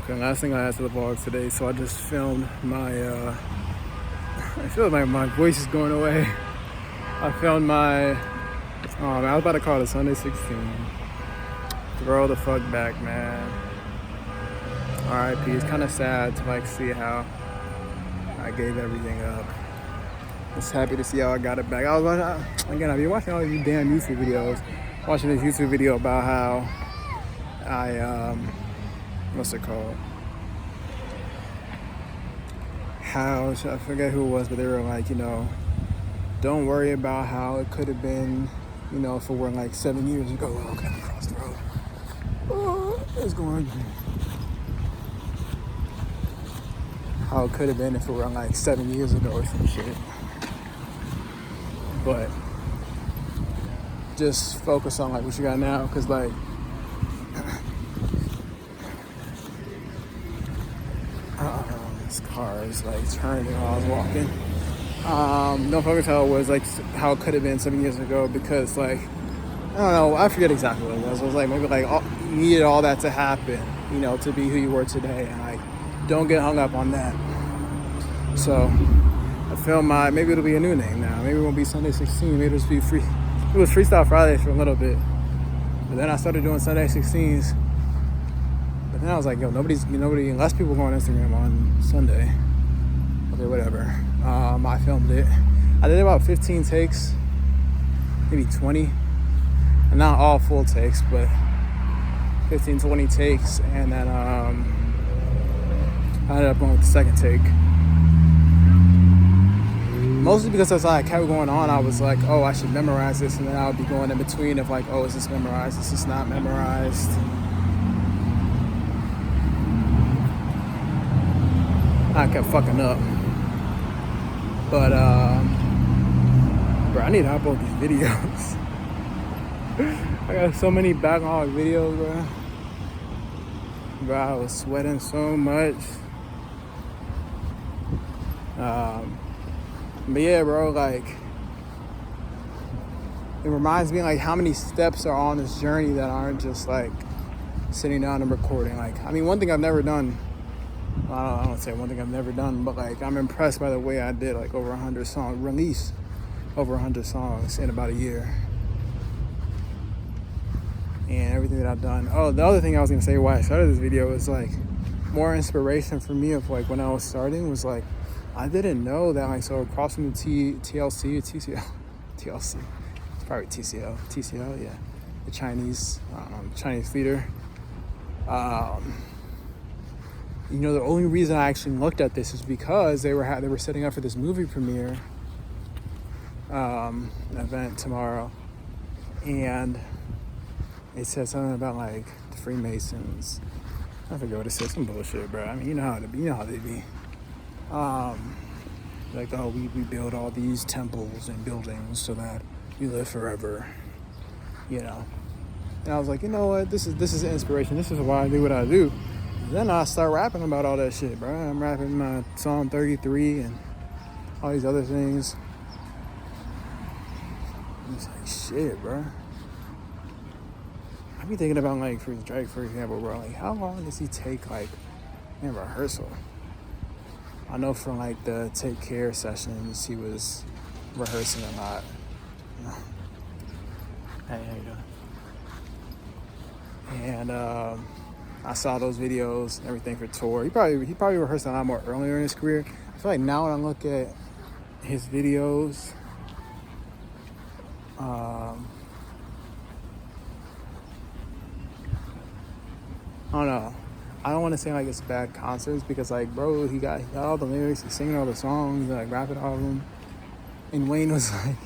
Okay, last thing I had to the vlog today, so I just filmed my, I feel like my voice is going away. I filmed my, I was about to call it Sunday 16. Throw the fuck back, man. RIP. It's kind of sad to like see how I gave everything up. Just happy to see how I got it back. I was watching, again, I've been watching all these damn YouTube videos. Watching this YouTube video about how I, what's it called? How, I forget who it was, but they were like, you know, don't worry about how it could have been, you know, if it were like 7 years ago. Oh, okay, I'm across the road. Oh, it's going. How it could have been if it were like 7 years ago or some shit. But just focus on like what you got now, because like this car is like turning while I was walking. Don't focus how it was like how it could have been 7 years ago, because like I don't know, I forget exactly what it was. It was like maybe like you needed all that to happen, you know, to be who you were today, and like don't get hung up on that. So I filmed my, maybe it'll be a new name now. Maybe it won't be Sunday 16. Maybe it'll just be free. It was Freestyle Friday for a little bit, but then I started doing Sunday 16s. But then I was like, yo, nobody, less people go on Instagram on Sunday. Okay, whatever. I filmed it. I did about 15 takes, maybe 20. And not all full takes, but 15, 20 takes. And then I ended up going with the second take. Mostly because as I kept going on, I was like, oh, I should memorize this. And then I would be going in between of like, oh, is this memorized? Is this not memorized? I kept fucking up. But, bro, I need to upload these videos. I got so many backlog videos, bro. Bro, I was sweating so much. But yeah, bro, like, it reminds me like how many steps are on this journey that aren't just like sitting down and recording. Like, I mean, one thing I've never done, I don't say one thing I've never done, but like I'm impressed by the way I did like over 100 songs, release over 100 songs in about a year. And everything that I've done. Oh, the other thing I was gonna say why I started this video was like more inspiration for me of like when I was starting was like, I didn't know that like, so across from the TLC or TCL, TLC, it's probably TCL, yeah, the Chinese theater. You know, the only reason I actually looked at this is because they were setting up for this movie premiere event tomorrow, and it said something about like the Freemasons. I forget what it said, some bullshit, bro. I mean, you know how they be. Like, oh, we build all these temples and buildings so that you live forever, you know. And I was like, you know what? This is inspiration. This is why I do what I do. Then I start rapping about all that shit, bro. I'm rapping my song 33 and all these other things. I'm just like, shit, bro. I be thinking about like for Drake, for example, bro. Like, how long does he take like in rehearsal? I know from like the Take Care sessions, he was rehearsing a lot. Hey, how you doing? And I saw those videos and everything for tour. He probably rehearsed a lot more earlier in his career. I feel like now when I look at his videos, I don't know. I don't want to say like it's bad concerts because like, bro, he got all the lyrics, he's singing all the songs, like rapping all of them. And Wayne was like,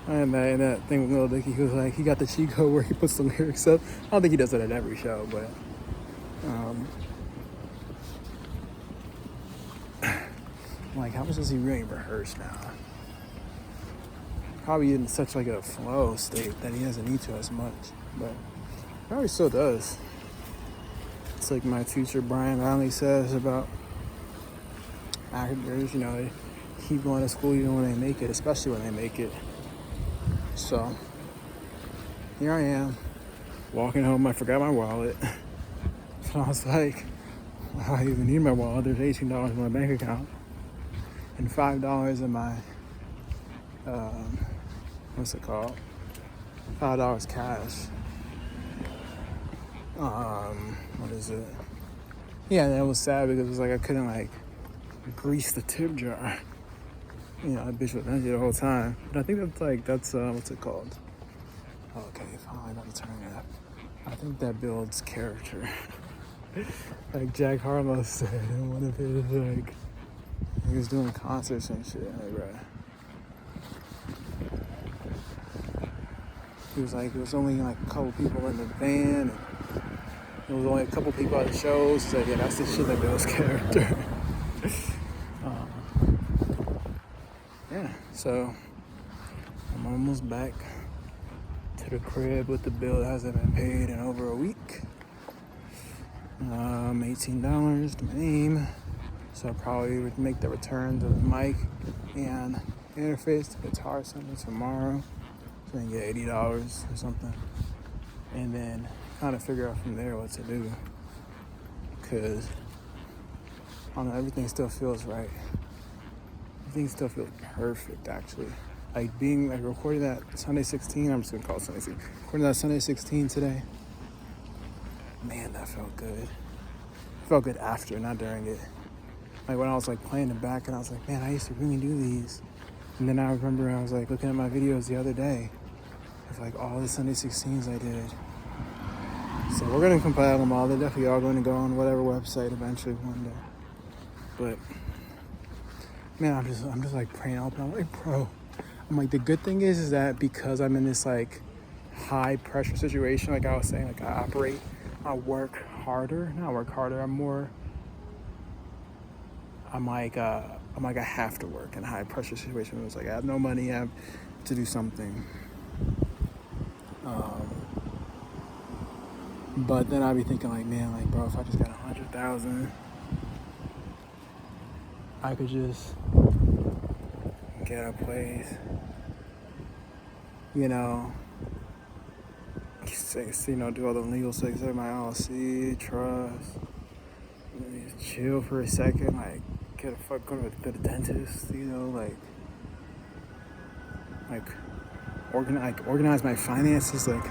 and that thing with Lil Dicky, he was like, he got the cheat code where he puts the lyrics up. I don't think he does that at every show, but like, how much does he really rehearse now? Probably in such like a flow state that he doesn't need to as much, but probably still does. It's like my teacher Brian Riley says about actors, you know, they keep going to school even when they make it, especially when they make it. So here I am, walking home. I forgot my wallet. So I was like, I even need my wallet. There's $18 in my bank account and $5 in my what's it called? $5 cash. What is it? Yeah, that was sad because it was like I couldn't like grease the tip jar. You know, that bitch was empty the whole time. But I think that's what's it called? Okay, finally about to turn it up. I think that builds character. Like Jack Harlow said in one of his, like, he was doing concerts and shit. Like, bro. He was like, it was only like a couple people in the van. And there was only a couple people at the shows. So yeah, that's the shit that builds character. Yeah, so I'm almost back to the crib with the bill that hasn't been paid in over a week. $18 to my name. So I'll probably would make the return to the mic and interface to Guitar Center tomorrow. So I can get $80 or something. And then kind of figure out from there what to do. Cause I don't know, everything still feels right. Everything still feels perfect actually. Like being like recording that Sunday 16, I'm just gonna call it Sunday 16. Recording that Sunday 16 today. Man, that felt good. It felt good after, not during it. Like when I was like playing it back and I was like, man, I used to really do these. And then I remember I was like looking at my videos the other day of like all the Sunday 16s I did. So we're gonna compile them all. They're definitely all going to go on whatever website eventually one day. But man, I'm just like praying open. I'm like, bro. I'm like, the good thing is that because I'm in this like high pressure situation, like I was saying, like I work harder. Not work harder. I'm like I have to work in a high pressure situation. It was like I have no money. I have to do something. But then I'd be thinking like, man, like bro, if I just got 100,000, I could just get a place. You know, do all the legal things at my LLC, trust, chill for a second, like go to the dentist, you know, like organize my finances. Like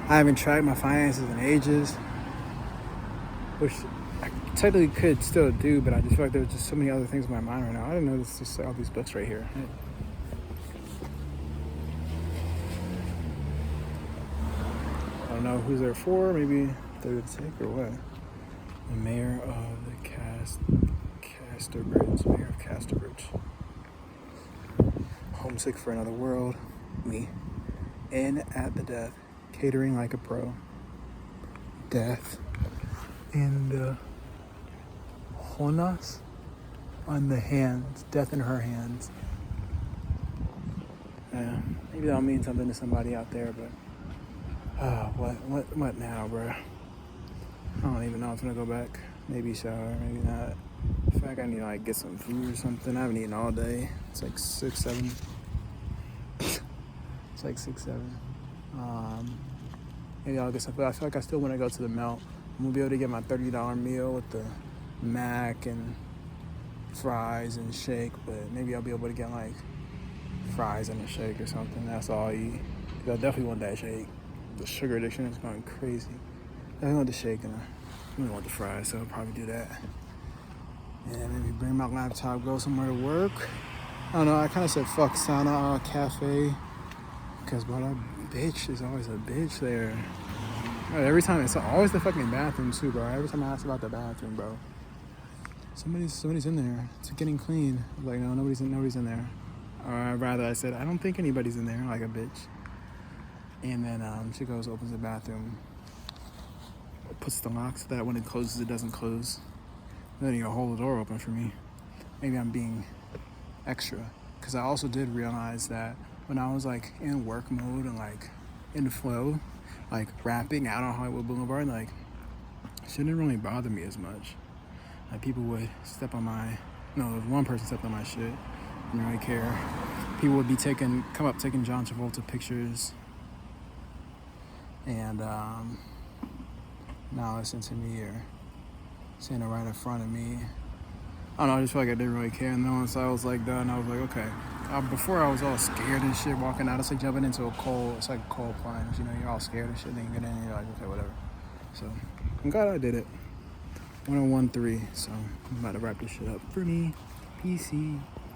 I haven't tracked my finances in ages, which I technically could still do, but I just feel like there's just so many other things in my mind right now. I didn't know this just all these books right here. I don't know who's there for. Maybe they're to take or what. The mayor of the Casterbridge. Mayor of Casterbridge. Homesick for another world. Me. In at the death. Catering like a pro. Death. In the Jonas on the hands. Death in her hands. Yeah. Maybe that'll mean something to somebody out there, but what now, bro? I don't even know if I'm gonna go back. Maybe shower, maybe not. I feel like I need to like get some food or something. I haven't eaten all day. It's like 6, 7. It's like 6, 7. Maybe I'll get some food. I feel like I still want to go to the Melt. I'm gonna be able to get my $30 meal with the mac and fries and shake, but maybe I'll be able to get like fries and a shake or something. That's all I eat. I definitely want that shake. The sugar addiction is going crazy. I want the shake and I really want the fries, so I'll probably do that. And maybe bring my laptop, go somewhere to work. I don't know, I kind of said fuck sauna cafe, because bro, that bitch is always a bitch there. Every time, it's always the fucking bathroom too, bro. Every time I ask about the bathroom, bro, somebody's in there. It's getting clean. Like, no, nobody's in there. Or rather, I said, I don't think anybody's in there, like a bitch. And then she goes, opens the bathroom, puts the lock so that when it closes, it doesn't close. Then you hold the door open for me. Maybe I'm being extra. Because I also did realize that when I was like in work mode and like in flow, like rapping out on Hollywood Boulevard, like it didn't really bother me as much. Like people would step on my, no, if one person stepped on my shit, I didn't really care. People would be taking John Travolta pictures. And now listen to me or standing right in front of me. I don't know, I just felt like I didn't really care. And then once I was like done, I was like, okay. Before I was all scared and shit walking out. It's like jumping into it's like a cold plunge. You know, you're all scared and shit. Then you get in and you're like, okay, whatever. So I'm glad I did it. 101.3. So I'm about to wrap this shit up for me. PC.